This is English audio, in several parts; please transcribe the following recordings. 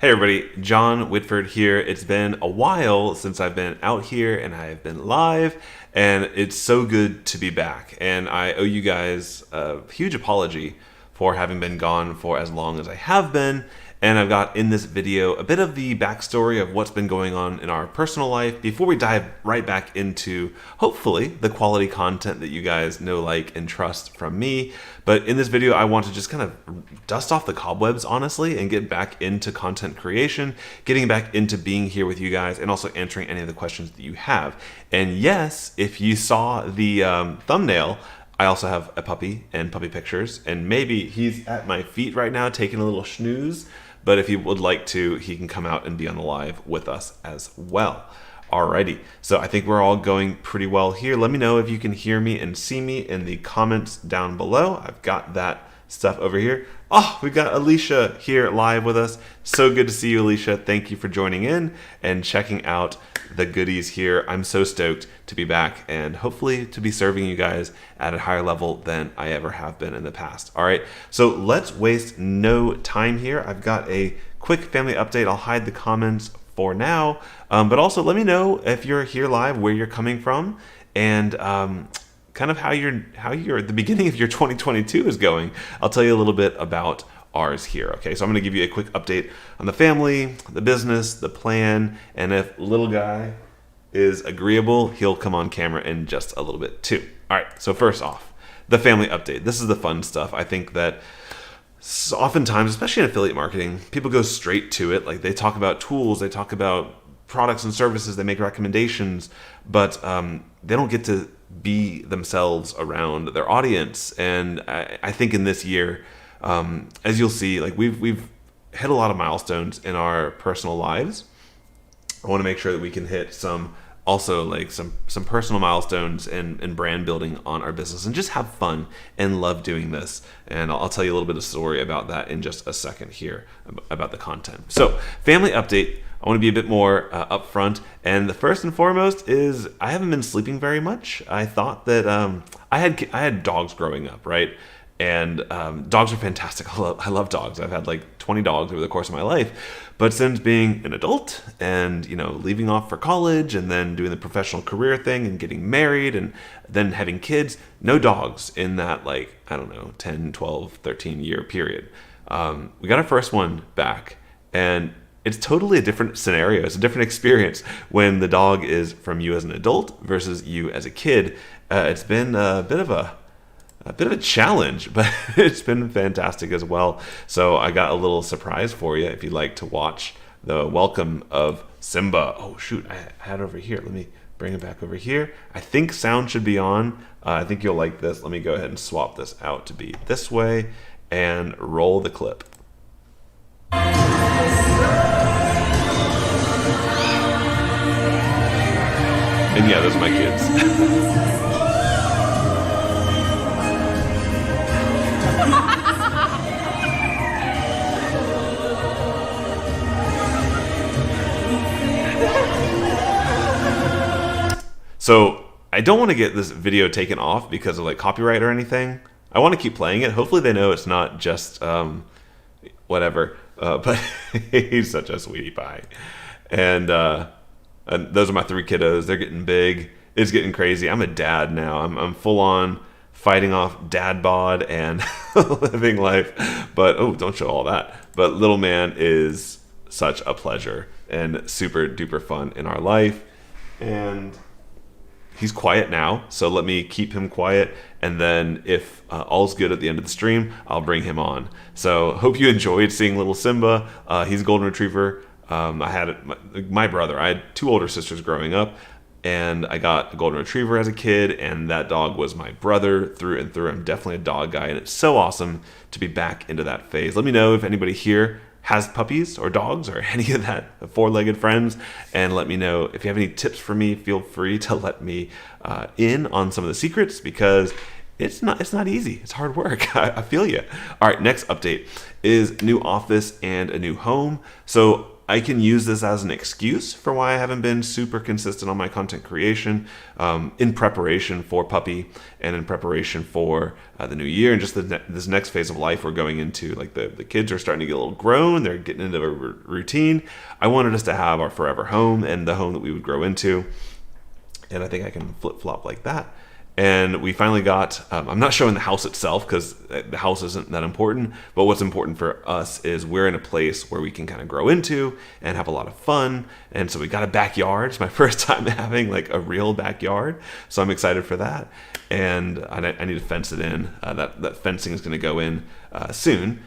Hey everybody, John Whitford here. It's been a while since I've been out here and I have been live, and it's so good to be back. And I owe you guys a huge apology for having been gone for as long as I have been. And I've got in this video a bit of the backstory of what's been going on in our personal life before we dive right back into, hopefully, the quality content that you guys know, like, and trust from me. But in this video, I want to just kind of dust off the cobwebs, honestly, and get back into content creation, getting back into being here with you guys, and also answering any of the questions that you have. And yes, if you saw the thumbnail, I also have a puppy and puppy pictures, and maybe he's at my feet right now taking a little snooze. But if he would like to, he can come out and be on the live with us as well. Alrighty, so I think we're all going pretty well here. Let me know if you can hear me and see me in the comments down below. I've got that stuff over here. Oh, we've got Alicia here live with us. So good to see you, Alicia. Thank you for joining in and checking out the goodies here. I'm so stoked to be back and hopefully to be serving you guys at a higher level than I ever have been in the past. All right, so let's waste no time here. I've got a quick family update. I'll hide the comments for now, but also let me know if you're here live, where you're coming from, and kind of how the beginning of your 2022 is going. I'll tell you a little bit about ours here. Okay, so I'm going to give you a quick update on the family, the business, the plan, and if little guy is agreeable, he'll come on camera in just a little bit too. All right, so first off, the family update. This is the fun stuff. I think that oftentimes, especially in affiliate marketing, people go straight to it. Like, they talk about tools, they talk about products and services, they make recommendations, but they don't get to be themselves around their audience. And I think in this year, as you'll see, like we've hit a lot of milestones in our personal lives. I want to make sure that we can hit some personal milestones and brand building on our business and just have fun and love doing this. And I'll tell you a little bit of story about that in just a second here about the content. So family update. I want to be a bit more upfront, and the first and foremost is I haven't been sleeping very much. I thought that I had dogs growing up, right? And dogs are fantastic. I love dogs. I've had like 20 dogs over the course of my life. But since being an adult and, leaving off for college and then doing the professional career thing and getting married and then having kids, no dogs in that 10, 12, 13 year period. We got our first one back, and it's totally a different scenario. It's a different experience when the dog is from you as an adult versus you as a kid. It's been a bit of a challenge, but it's been fantastic as well. So I got a little surprise for you if you'd like to watch the welcome of Simba. Oh shoot, I had it over here. Let me bring it back over here. I think sound should be on. I think you'll like this. Let me go ahead and swap this out to be this way and roll the clip. And yeah, those are my kids. So I don't want to get this video taken off because of copyright or anything. I want to keep playing it. Hopefully they know it's not just whatever. But he's such a sweetie pie. And those are my 3 kiddos. They're getting big. It's getting crazy. I'm a dad now. I'm full on fighting off dad bod and living life. But don't show all that. But little man is such a pleasure and super duper fun in our life. And he's quiet now, so let me keep him quiet, and then if all's good at the end of the stream, I'll bring him on. So hope you enjoyed seeing little Simba. He's a golden retriever. I had my brother. I had 2 older sisters growing up, and I got a golden retriever as a kid, and that dog was my brother through and through. I'm definitely a dog guy, and it's so awesome to be back into that phase. Let me know if anybody here has puppies or dogs or any of that 4-legged friends, and let me know if you have any tips for me. Feel free to let me in on some of the secrets, because it's not easy. It's hard work. I feel you. All right, next update is new office and a new home. So I can use this as an excuse for why I haven't been super consistent on my content creation, in preparation for puppy and in preparation for the new year and just this next phase of life we're going into. Like the kids are starting to get a little grown, they're getting into a routine. I wanted us to have our forever home and the home that we would grow into. And I think I can flip-flop like that. And we finally got, I'm not showing the house itself because the house isn't that important, but what's important for us is we're in a place where we can kind of grow into and have a lot of fun. And so we got a backyard. It's my first time having like a real backyard. So I'm excited for that. And I need to fence it in. That fencing is going to go in soon,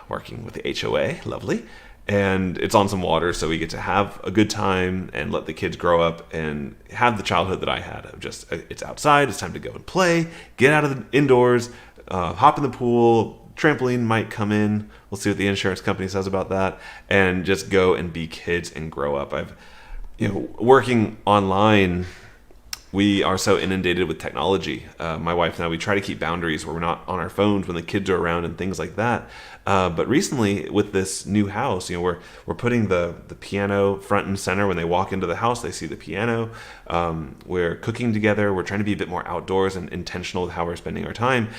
working with the HOA. Lovely. And it's on some water, so we get to have a good time and let the kids grow up and have the childhood that I had of just, it's outside, it's time to go and play, get out of the indoors, hop in the pool, trampoline might come in, we'll see what the insurance company says about that, and just go and be kids and grow up. Working online, we are so inundated with technology. My wife and I, we try to keep boundaries where we're not on our phones when the kids are around and things like that. But recently, with this new house, we're putting the piano front and center. When they walk into the house, they see the piano. We're cooking together. We're trying to be a bit more outdoors and intentional with how we're spending our time.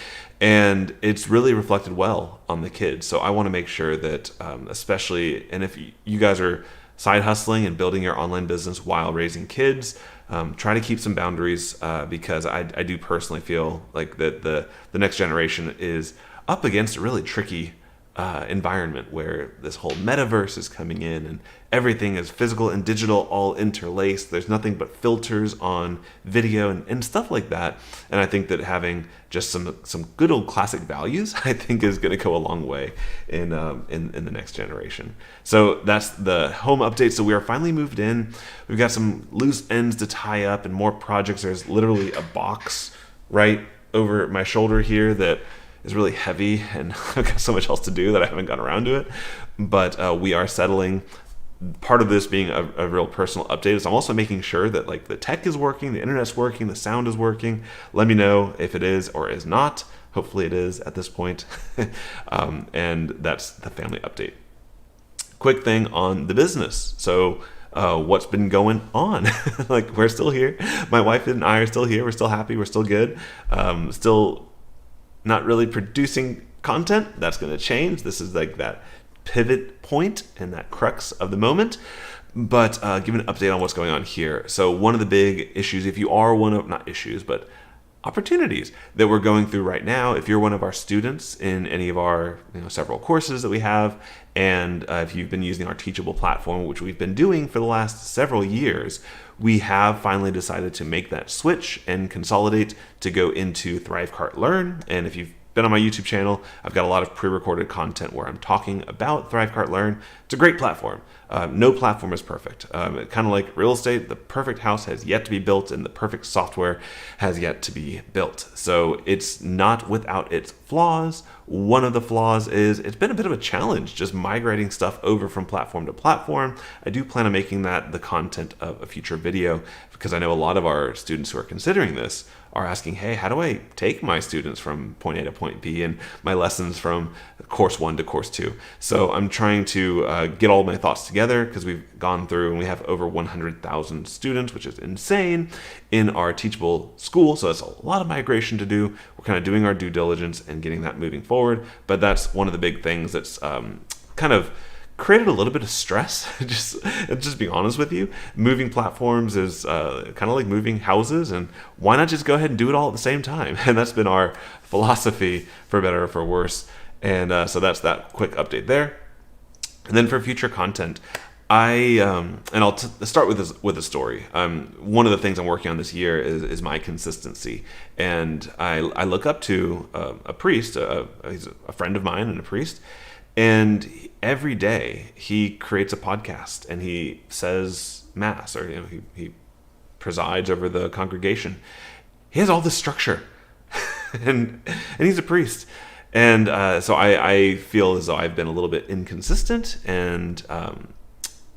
And it's really reflected well on the kids. So I want to make sure that, especially, and if you guys are side hustling and building your online business while raising kids, try to keep some boundaries, because I do personally feel like that the next generation is up against a really tricky environment where this whole metaverse is coming in and everything is physical and digital all interlaced. There's nothing but filters on video and stuff like that. And I think that having just some good old classic values, I think, is going to go a long way in the next generation. So that's the home update. So we are finally moved in. We've got some loose ends to tie up and more projects. There's literally a box right over my shoulder here that is really heavy, and I've got so much else to do that I haven't gotten around to it. But we are settling. Part of this being a real personal update is I'm also making sure that like the tech is working, the internet's working, the sound is working. Let me know if it is or is not. Hopefully it is at this point. And that's the family update. Quick thing on the business. So what's been going on? Like, we're still here. My wife and I are still here. We're still happy. We're still good. Still not really producing content. That's going to change. This is like that pivot point and that crux of the moment. But give an update on what's going on here. So one of the big issues, if you are one of, not issues, but opportunities that we're going through right now, if you're one of our students in any of our several courses that we have, and if you've been using our Teachable platform, which we've been doing for the last several years, we have finally decided to make that switch and consolidate to go into Thrivecart Learn. And if you've been on my YouTube channel, I've got a lot of pre-recorded content where I'm talking about Thrivecart Learn. It's a great platform. No platform is perfect. Kind of like real estate, the perfect house has yet to be built and the perfect software has yet to be built. So it's not without its flaws. One of the flaws is it's been a bit of a challenge just migrating stuff over from platform to platform. I do plan on making that the content of a future video because I know a lot of our students who are considering this are asking, hey, how do I take my students from point A to point B and my lessons from course 1 to course 2? So I'm trying to get all my thoughts together because we've gone through and we have over 100,000 students, which is insane, in our Teachable school. So that's a lot of migration to do. We're kind of doing our due diligence and getting that moving forward. But that's one of the big things that's kind of created a little bit of stress. just being honest with you, moving platforms is kind of like moving houses, and why not just go ahead and do it all at the same time? And that's been our philosophy, for better or for worse. And so that's that quick update there. And then for future content, and I'll start with a story. One of the things I'm working on this year is my consistency, and I look up to a priest. He's a friend of mine and a priest. And every day he creates a podcast and he says mass, or he presides over the congregation. He has all this structure, and he's a priest. And so I feel as though I've been a little bit inconsistent, and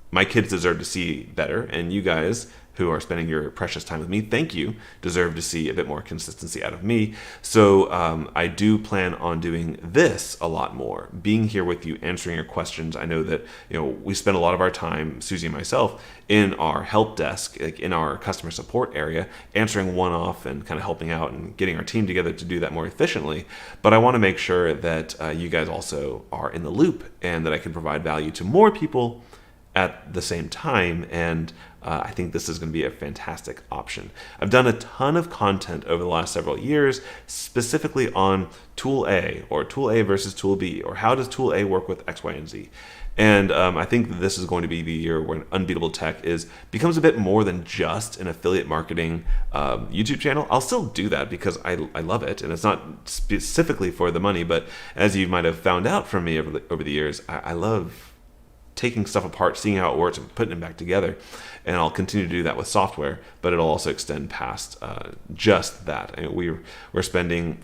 my kids deserve to see better. And you guys who are spending your precious time with me, thank you, deserve to see a bit more consistency out of me. So I do plan on doing this a lot more, being here with you, answering your questions. I know that we spend a lot of our time, Susie and myself, in our help desk, like in our customer support area, answering one-off and kind of helping out and getting our team together to do that more efficiently. But I want to make sure that you guys also are in the loop and that I can provide value to more people at the same time, and I think this is going to be a fantastic option. I've done a ton of content over the last several years, specifically on Tool A, or Tool A versus Tool B, or how does Tool A work with X, Y, and Z. And I think that this is going to be the year when Unbeatable Tech becomes a bit more than just an affiliate marketing YouTube channel. I'll still do that because I love it, and it's not specifically for the money, but as you might have found out from me over the years, I love taking stuff apart, seeing how it works, and putting it back together. And I'll continue to do that with software, but it'll also extend past just that. I mean, we're spending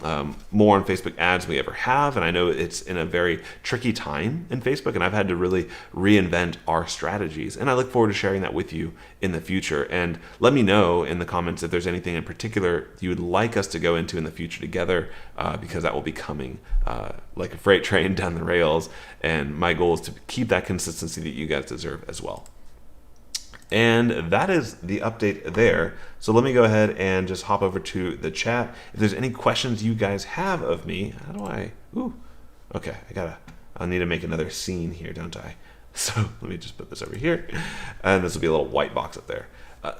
more on Facebook ads than we ever have, and I know it's in a very tricky time in Facebook, and I've had to really reinvent our strategies. And I look forward to sharing that with you in the future. And let me know in the comments if there's anything in particular you would like us to go into in the future together, because that will be coming like a freight train down the rails. And my goal is to keep that consistency that you guys deserve as well. And that is the update there. So let me go ahead and just hop over to the chat. If there's any questions you guys have of me, how do I, okay, I'll need to make another scene here, don't I? So let me just put this over here, and this will be a little white box up there.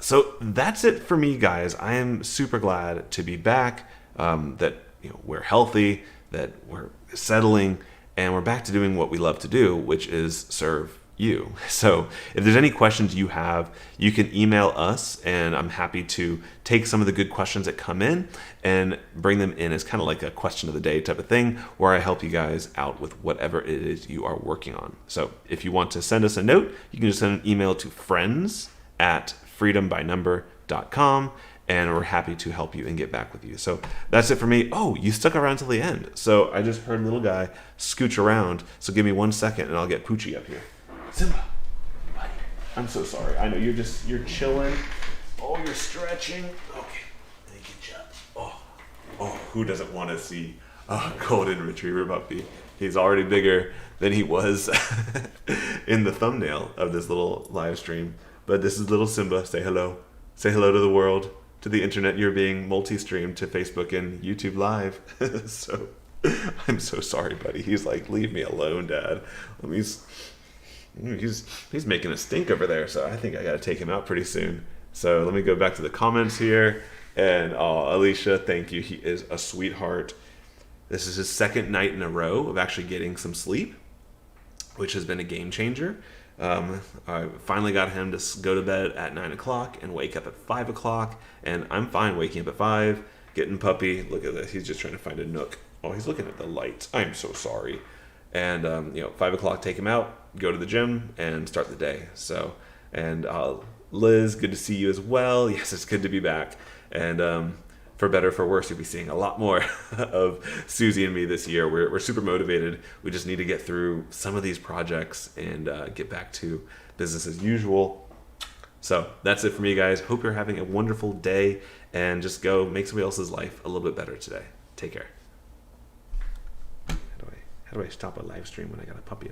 So that's it for me, guys. I am super glad to be back, that we're healthy, that we're settling, and we're back to doing what we love to do, which is serve you. So if there's any questions you have, you can email us, and I'm happy to take some of the good questions that come in and bring them in as kind of like a question of the day type of thing, where I help you guys out with whatever it is you are working on. So if you want to send us a note, you can just send an email to friends@freedombynumber.com, and we're happy to help you and get back with you. So that's it for me. Oh, you stuck around till the end. So I just heard little guy scooch around. So give me 1 second and I'll get Poochie up here. Simba, buddy. I'm so sorry. I know you're chilling. Oh, you're stretching. Okay, let me get you up. Oh, who doesn't want to see a golden retriever puppy? He's already bigger than he was in the thumbnail of this little live stream. But this is little Simba. Say hello. Say hello to the world, to the internet. You're being multi-streamed to Facebook and YouTube Live. So I'm so sorry, buddy. He's like, leave me alone, Dad. He's making a stink over there, so I think I got to take him out pretty soon. So let me go back to the comments here. And Alicia, thank you. He is a sweetheart. This is his second night in a row of actually getting some sleep, which has been a game changer. I finally got him to go to bed at 9 o'clock and wake up at 5 o'clock. And I'm fine waking up at 5, getting puppy. Look at this. He's just trying to find a nook. Oh, he's looking at the lights. I'm so sorry. And 5 o'clock, take him out, go to the gym, and start the day. So, and Liz, good to see you as well. Yes, it's good to be back. And for better or for worse, you'll be seeing a lot more of Susie and me this year. We're super motivated. We just need to get through some of these projects and get back to business as usual. So that's it for me, guys. Hope you're having a wonderful day, and just go make somebody else's life a little bit better today. Take care. How do I stop a live stream when I got a puppy in my